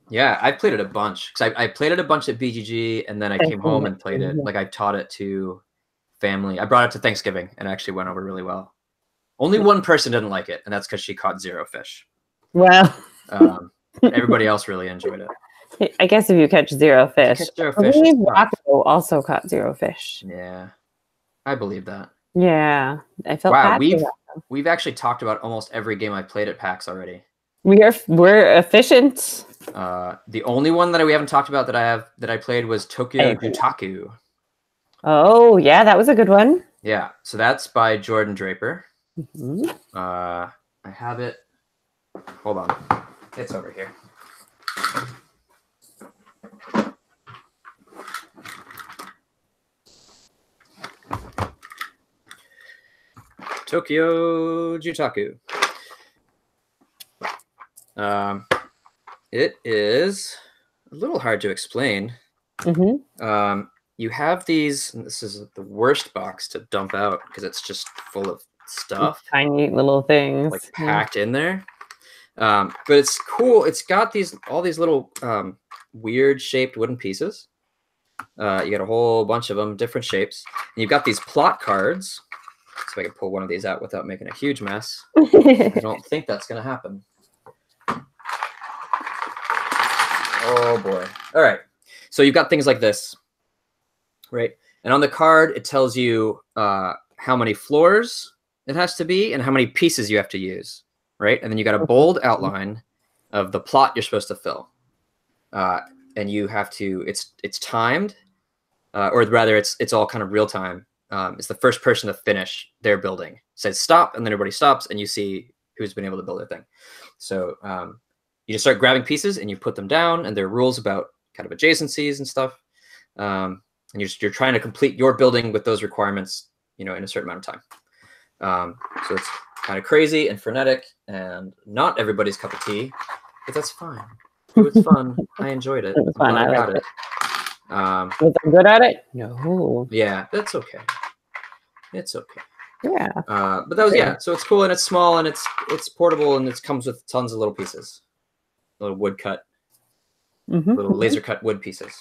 yeah, I played it a bunch because I played it a bunch at BGG, and then I came home and played it. Like I taught it to family. I brought it to Thanksgiving, and it actually went over really well. Only one person didn't like it, and that's because she caught 0 fish. Well, everybody else really enjoyed it. I guess if you catch 0 fish. I believe Rocco also caught 0 fish. Yeah, I believe that. Yeah, I felt wow. We've actually talked about almost every game I played at PAX already. We're efficient. The only one that we haven't talked about that I played was Tokyo Jutaku. Oh yeah, that was a good one. Yeah, so that's by Jordan Draper. Mm-hmm. I have it. Hold on, it's over here. Tokyo Jutaku. It is a little hard to explain. Mm-hmm. You have these, and this is the worst box to dump out because it's just full of stuff. Tiny little things. Like packed in there. But it's cool. It's got all these little weird shaped wooden pieces. You got a whole bunch of them, different shapes. And you've got these plot cards. So I can pull one of these out without making a huge mess. I don't think that's going to happen. Oh, boy. All right. So you've got things like this, right? And on the card, it tells you how many floors it has to be and how many pieces you have to use, right? And then you got a bold outline of the plot you're supposed to fill. And you have to, it's timed, or rather it's all kind of real time. It's the first person to finish their building. It says stop, and then everybody stops, and you see who's been able to build their thing. So you just start grabbing pieces, and you put them down, and there are rules about kind of adjacencies and stuff. And you're trying to complete your building with those requirements, in a certain amount of time. So it's kind of crazy and frenetic, and not everybody's cup of tea, but that's fine. It was fun. I enjoyed it. It was fun. I got it. Was I good at it? No. Yeah, that's okay. It's okay. Yeah. But that was So it's cool and it's small and it's portable and it comes with tons of little pieces, little wood cut, little laser cut wood pieces.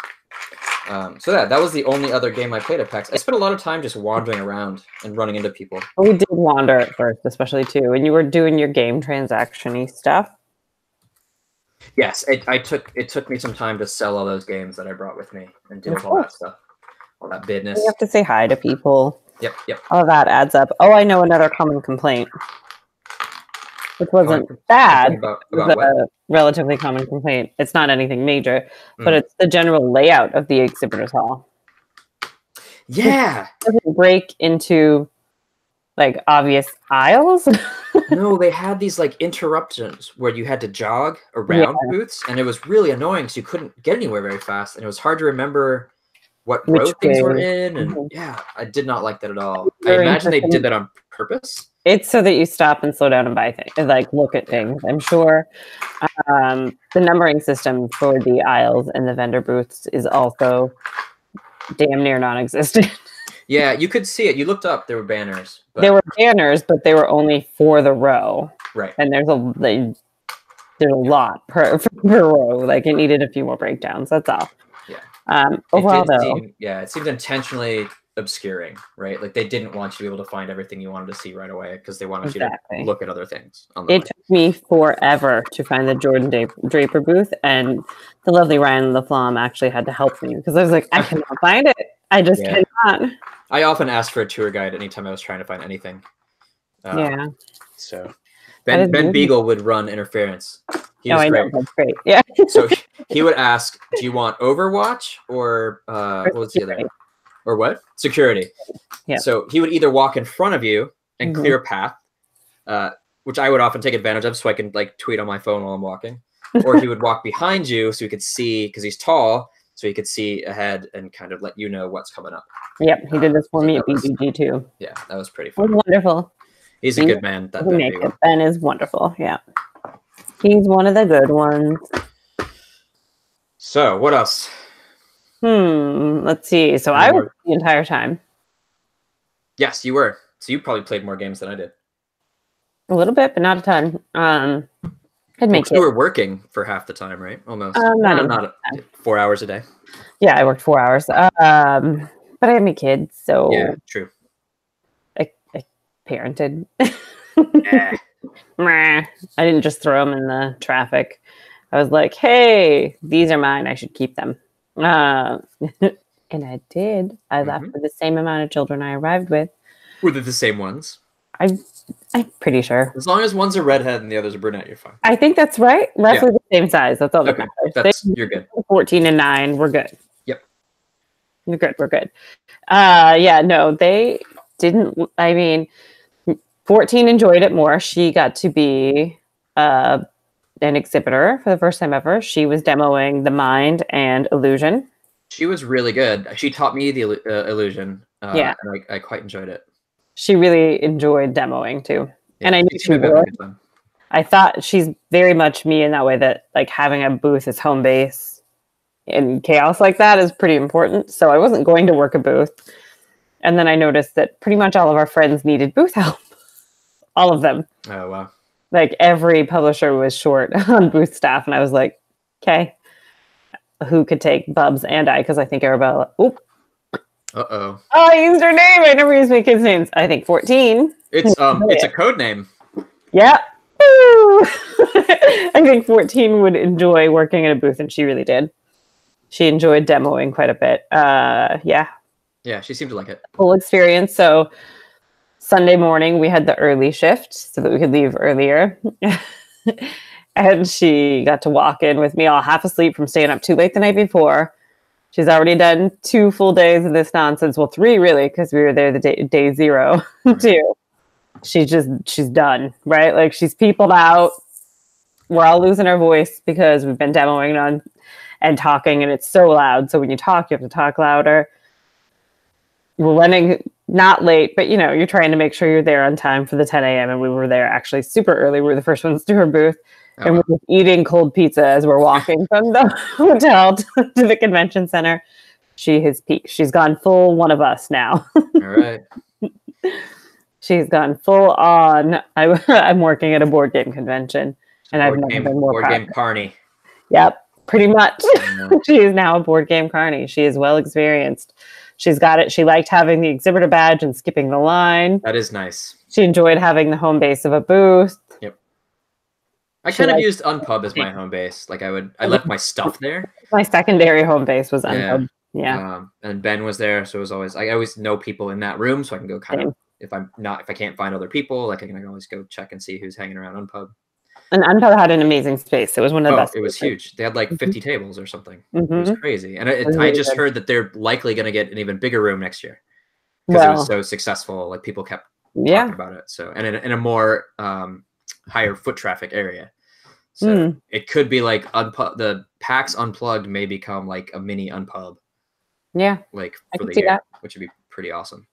So that was the only other game I played at PAX. I spent a lot of time just wandering around and running into people. We did wander at first, especially too, when you were doing your game transaction-y stuff. Yes, it took me some time to sell all those games that I brought with me and do all that stuff, all that business. You have to say hi to people. Yep. All that adds up. Oh, I know another common complaint. Which wasn't bad. About it was a relatively common complaint. It's not anything major, but it's the general layout of the exhibitors hall. Yeah. It doesn't break into like obvious aisles. No, they had these like interruptions where you had to jog around booths, and it was really annoying because you couldn't get anywhere very fast, and it was hard to remember what row things were in, and I did not like that at all. I imagine they did that on purpose. It's so that you stop and slow down and buy things, like look at things. I'm sure the numbering system for the aisles and the vendor booths is also damn near non-existent. Yeah, you could see it. You looked up, there were banners. There were banners, but they were only for the row. Right. And there's a lot per row. Like it needed a few more breakdowns. That's all. Yeah. Overall, though. It seemed intentionally obscuring, right? Like they didn't want you to be able to find everything you wanted to see right away because they wanted you to look at other things. It took me forever to find the Jordan Draper booth, and the lovely Ryan LaFlamme actually had to help me because I was like, I cannot find it. I just cannot. I often asked for a tour guide anytime I was trying to find anything. So Ben Beagle would run interference. He was great. That's great. Yeah. So he would ask, "Do you want Overwatch or what was the other? Or what? Security." Yeah. So he would either walk in front of you and clear a path, which I would often take advantage of, so I can like tweet on my phone while I'm walking. or he would walk behind you so he could see, because he's tall, so he could see ahead and kind of let you know what's coming up. Yep, he did this for me at BGG too. Yeah, that was pretty fun. Wonderful. He's a good man. Ben is wonderful. Yeah, he's one of the good ones. So what else? Let's see. So I worked the entire time. Yes, you were. So you probably played more games than I did. A little bit, but not a ton. You were working for half the time, right? Almost. Not 4 hours a day. Yeah, I worked 4 hours. But I had my kids, so yeah, true. I parented. I didn't just throw them in the traffic. I was like, "Hey, these are mine. I should keep them." And I did. I left with the same amount of children I arrived with. Were they the same ones? I'm pretty sure. As long as one's a redhead and the other's a brunette, you're fine. I think that's right. Roughly the same size. That's all that matters. You're good. 14 and 9. We're good. Yep. We're good. Yeah, no, they didn't. I mean, 14 enjoyed it more. She got to be an exhibitor for the first time ever. She was demoing the Mind and Illusion. She was really good. She taught me the Illusion. Yeah. And I quite enjoyed it. She really enjoyed demoing too. Yeah, and I knew she would. I thought she's very much me in that way, that like having a booth as home base in chaos like that is pretty important. So I wasn't going to work a booth. And then I noticed that pretty much all of our friends needed booth help. All of them. Oh, wow. Like every publisher was short on booth staff. And I was like, okay, who could take Bubs and I? Because I think Arabella. Oop. Uh-oh. Oh, I used her name. I never use my kids' names. I think 14. It's a code name. Yeah. I think 14 would enjoy working in a booth, and she really did. She enjoyed demoing quite a bit. Yeah. Yeah, she seemed to like it. Full experience. So Sunday morning, we had the early shift so that we could leave earlier. And she got to walk in with me all half asleep from staying up too late the night before. She's already done 2 full days of this nonsense. Well, 3 really, because we were there the day 0 too. She's done, right? Like she's peopled out. We're all losing our voice because we've been demoing on and talking, and it's so loud. So when you talk, you have to talk louder. We're running not late, but you're trying to make sure you're there on time for the 10 a.m. And we were there actually super early. We were the first ones to her booth. And we're eating cold pizza as we're walking from the hotel to the convention center. She has peaked. She's gone full one of us now. All right. She's gone full on. I'm working at a board game convention, and I've never been more board game carny. Yep, pretty much. She is now a board game carny. She is well experienced. She's got it. She liked having the exhibitor badge and skipping the line. That is nice. She enjoyed having the home base of a booth. Yep. I kind of used Unpub as my home base. Like I left my stuff there. My secondary home base was Unpub. Yeah. And Ben was there, so it was always I always know people in that room, so I can go kind of if I can't find other people, like I can always go check and see who's hanging around Unpub. And Unpub had an amazing space. It was one of the best. It was huge. They had like 50 tables or something. It was crazy. And I just heard that they're likely going to get an even bigger room next year because it was so successful. Like people kept talking about it. So and in a more higher foot traffic area. So it could be like the PAX Unplugged may become like a mini Unpub. Yeah, like for the year, which would be pretty awesome.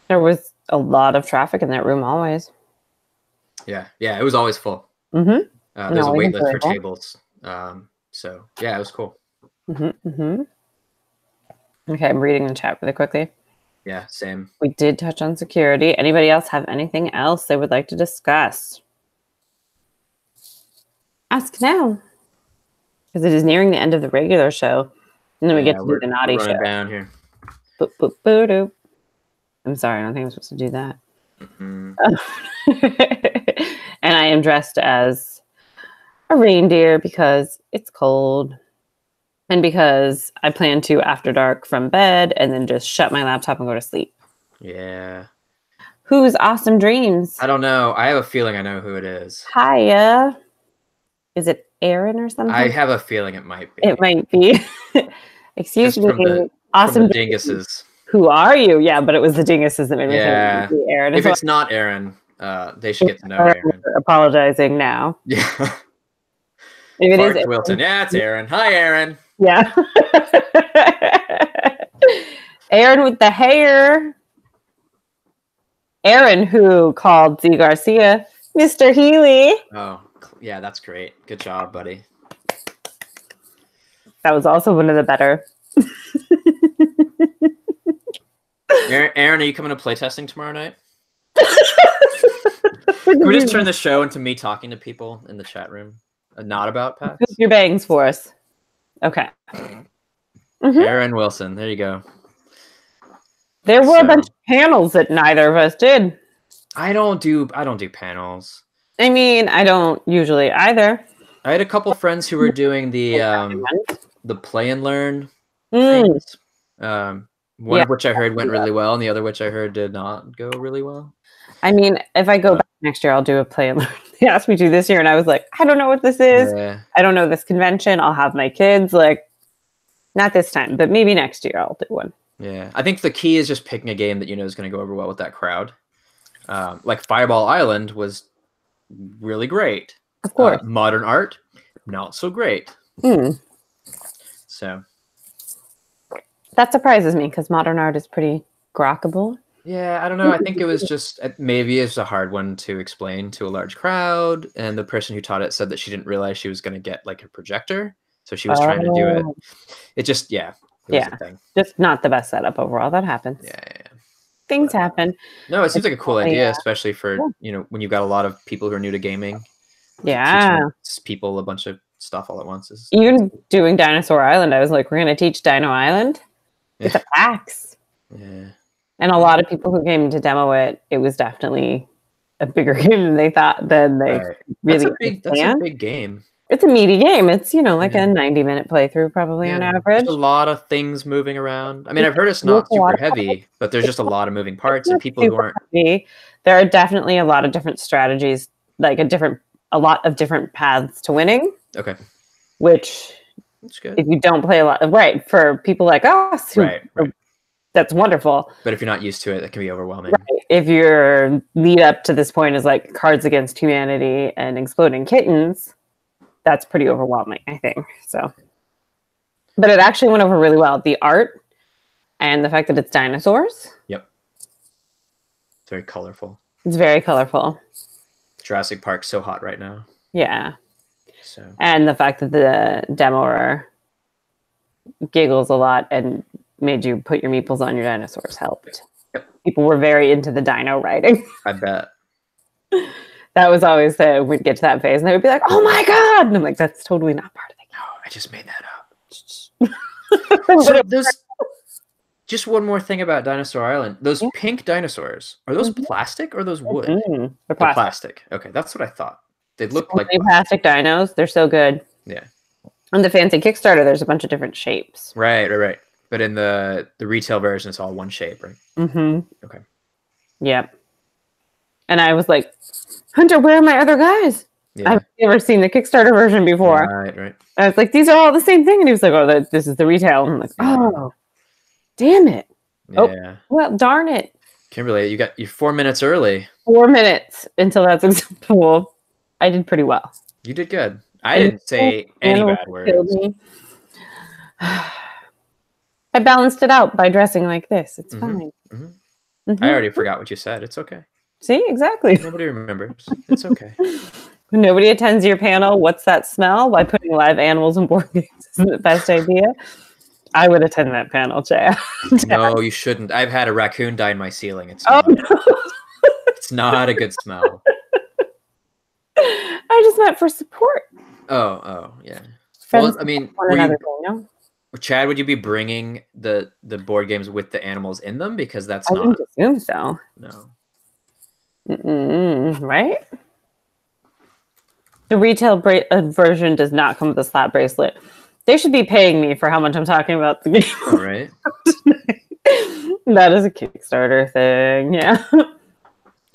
There was a lot of traffic in that room always. Yeah, it was always full. There's a wait list for tables. So yeah, it was cool. Okay, I'm reading the chat really quickly. Yeah, same. We did touch on security. Anybody else have anything else they would like to discuss? Ask now, because it is nearing the end of the regular show, and then we get to do the naughty show. Down here. Boop, boop, boop, doop. I'm sorry, I don't think I'm supposed to do that. And I am dressed as a reindeer because it's cold, and because I plan to after dark from bed and then just shut my laptop and go to sleep. Yeah. Who's Awesome Dreams? I don't know. I have a feeling I know who it is. Hiya. Is it Aaron or something? I have a feeling it might be. It might be. Excuse me. Awesome from the Dinguses. Who are you? Yeah, but it was the Dinguses that made me think it would be Aaron. If it's not Aaron, they should get to know Aaron. Apologizing now. Yeah. If it is Wilton. Yeah, it's Aaron. Hi, Aaron. Yeah. Aaron with the hair. Aaron, who called Z Garcia Mr. Healy. Oh, yeah, that's great. Good job, buddy. That was also one of the better. Aaron, are you coming to playtesting tomorrow night? Can we just turn the show into me talking to people in the chat room? Not about PAX? Poop your bangs for us. Okay. Aaron Wilson. There you go. There were a bunch of panels that neither of us did. I don't do panels. I mean, I don't usually either. I had a couple friends who were doing the play and learn things. One of which I heard went really well, and the other which I heard did not go really well. I mean, if I go back next year, I'll do a play and learn. They asked me to this year, and I was like, I don't know what this is. Yeah. I don't know this convention. I'll have my kids. Like, not this time, but maybe next year I'll do one. Yeah, I think the key is just picking a game that you know is going to go over well with that crowd. Like Fireball Island was really great. Of course. Modern Art, not so great. So that surprises me because Modern Art is pretty grokkable. Yeah, I don't know. I think it was just maybe it's a hard one to explain to a large crowd, and the person who taught it said that she didn't realize she was going to get like a projector, so she was trying to do it. It just it was a thing. Just not the best setup overall. That happens. Yeah. Things happen. No, it seems like a cool idea, especially for when you've got a lot of people who are new to gaming. Yeah, people a bunch of stuff all at once. Even doing Dinosaur Island, I was like, we're going to teach Dino Island. It's a PAX. Yeah. And a lot of people who came to demo it, it was definitely a bigger game than they thought. Than they really. That's a big game. It's a meaty game. It's a 90-minute playthrough probably on average. There's a lot of things moving around. I mean, I've heard it's not super heavy, but there's just a lot of moving parts and people who aren't. Heavy. There are definitely a lot of different strategies, like a lot of different paths to winning. Okay. Which, that's good. If you don't play a lot, for people like us, right. That's wonderful. But if you're not used to it, that can be overwhelming. Right. If your lead up to this point is like Cards Against Humanity and Exploding Kittens, that's pretty overwhelming, I think. So, but it actually went over really well. The art and the fact that it's dinosaurs. Yep. It's very colorful. It's very colorful. Jurassic Park's so hot right now. Yeah. So. And the fact that the demoer giggles a lot and made you put your meeples on your dinosaurs helped. Yep. People were very into the dino writing. I bet. That was always we'd get to that phase and they would be like, oh my God. And I'm like, that's totally not part of the game. No, I just made that up. So there's just one more thing about Dinosaur Island. Those pink dinosaurs, are those plastic or are those wood? They're plastic. Okay, that's what I thought. They look like plastic dinos. They're so good. Yeah. On the fancy Kickstarter, there's a bunch of different shapes. Right. But in the retail version, it's all one shape, right? Mm-hmm. Okay. Yep. And I was like, Hunter, where are my other guys? Yeah. I've never seen the Kickstarter version before. Right. I was like, these are all the same thing. And he was like, oh, this is the retail. And I'm like, oh, damn it. Yeah. Oh, well, darn it. Kimberly, you're 4 minutes early. 4 minutes until that's acceptable. I did pretty well. You did good. I didn't say any bad words. I balanced it out by dressing like this. It's fine. I already forgot what you said. It's okay. See, exactly. Nobody remembers. It's okay. Nobody attends your panel. What's that smell? Why putting live animals in board games isn't the best idea? I would attend that panel, Chad. No, you shouldn't. I've had a raccoon die in my ceiling. It's not a good smell. I just meant for support. Oh, yeah. Friends, well, I mean, Chad, would you be bringing the board games with the animals in them? Because that's not. I wouldn't assume so. No. Right? The retail version does not come with a slap bracelet. They should be paying me for how much I'm talking about the game. All right. That is a Kickstarter thing. Yeah.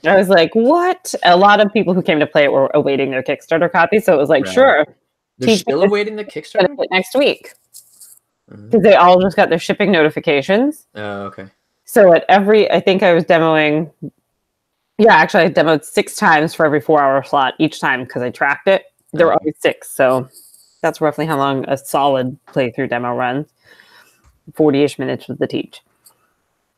I was like, what? A lot of people who came to play it were awaiting their Kickstarter copy. So it was like, sure. They're still awaiting the Kickstarter? Next week. Because they all just got their shipping notifications. Oh, okay. So I think I was demoing. Yeah, actually, I demoed 6 times for every 4-hour slot each time because I tracked it. There were always 6. So That's roughly how long a solid playthrough demo runs. 40-ish minutes with the teach.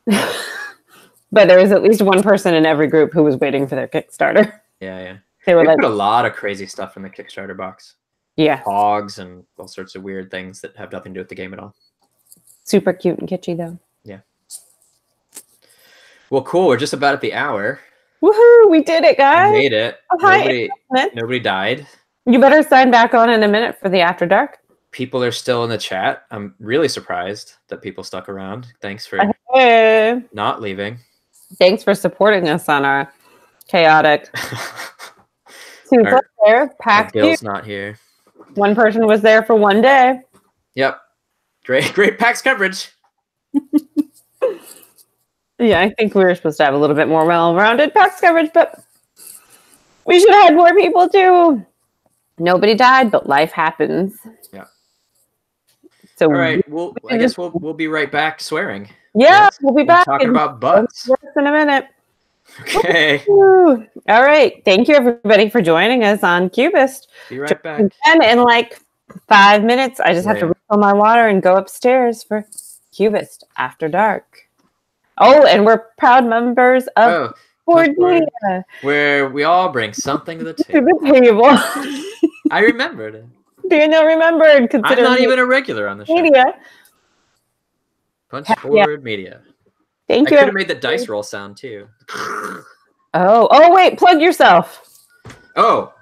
But there was at least one person in every group who was waiting for their Kickstarter. Yeah. They were put a lot of crazy stuff in the Kickstarter box. Yeah. Hogs and all sorts of weird things that have nothing to do with the game at all. Super cute and kitschy, though. Yeah. Well, cool. We're just about at the hour. Woohoo! We did it, guys. We made it. Nobody died. You better sign back on in a minute for the After Dark. People are still in the chat. I'm really surprised that people stuck around. Thanks for not leaving. Thanks for supporting us on our chaotic. PAXU. Bill's not here. One person was there for one day. Yep. Great PAX coverage. Yeah, I think we were supposed to have a little bit more well-rounded PAX coverage, but we should have had more people too. Nobody died, but life happens. Yeah. So all right. I guess we'll be right back swearing. Yeah, yes. We'll be back talking about butts in a minute. Okay. Woo. All right. Thank you, everybody, for joining us on Cubist. Be right back. And in like 5 minutes, I just have to refill my water and go upstairs for Cubist After Dark. Oh, and we're proud members of Media, where we all bring something to the table. I remembered it. Daniel remembered. I'm not even a regular on the show. Media. Punchboard Media. Thank you. I could have made the dice roll sound too. Oh, wait, plug yourself. I'm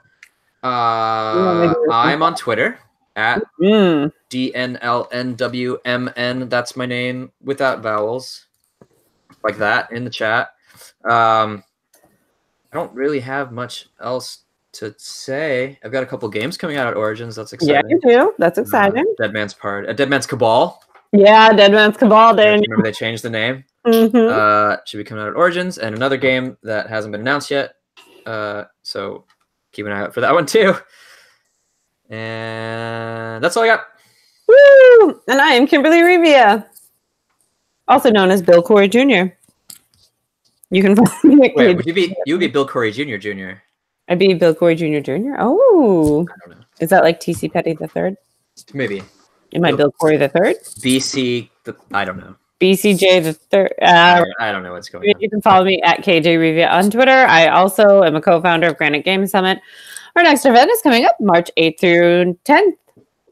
on Twitter at DNLNWMN. That's my name without vowels. Like that in the chat. I don't really have much else to say. I've got a couple games coming out at Origins. That's exciting. Yeah, you do. That's exciting. Dead Man's Cabal. Yeah, Dead Man's Cabal. Remember they changed the name? Should be coming out at Origins, and another game that hasn't been announced yet. So keep an eye out for that one too. And that's all I got. Woo! And I am Kimberly Revia, also known as Bill Corey Jr. You can follow me at Wait, you would be Bill Corey Jr. Jr. I'd be Bill Corey Jr. Jr. Oh, I don't know. Is that like TC Petty the Third? Maybe. Am I Bill Corey the Third? I don't know. BCJ the Third. I don't know what's going on. You can follow me at KJ Revia on Twitter. I also am a co-founder of Granite Game Summit. Our next event is coming up March 8th through 10th,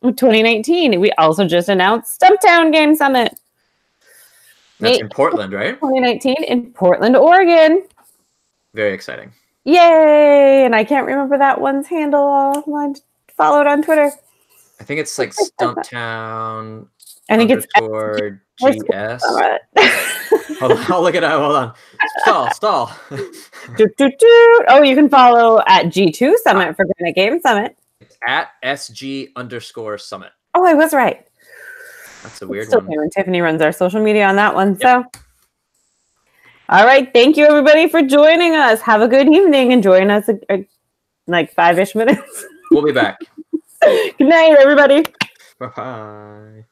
2019. We also just announced Stumptown Game Summit. That's in Portland, right? 2019 in Portland, Oregon. Very exciting. Yay! And I can't remember that one's handle. I followed on Twitter. I think it's like Stumptown. I think it's GS. Hold on, I'll look it up. Hold on. Stall. Oh, you can follow at G2 Summit for Granite Game Summit. It's at SG_Summit. Oh, I was right. That's a weird one. When Tiffany runs our social media on that one. Yep. So, all right. Thank you, everybody, for joining us. Have a good evening and join us in like 5-ish minutes. We'll be back. Good night, everybody. Bye-bye.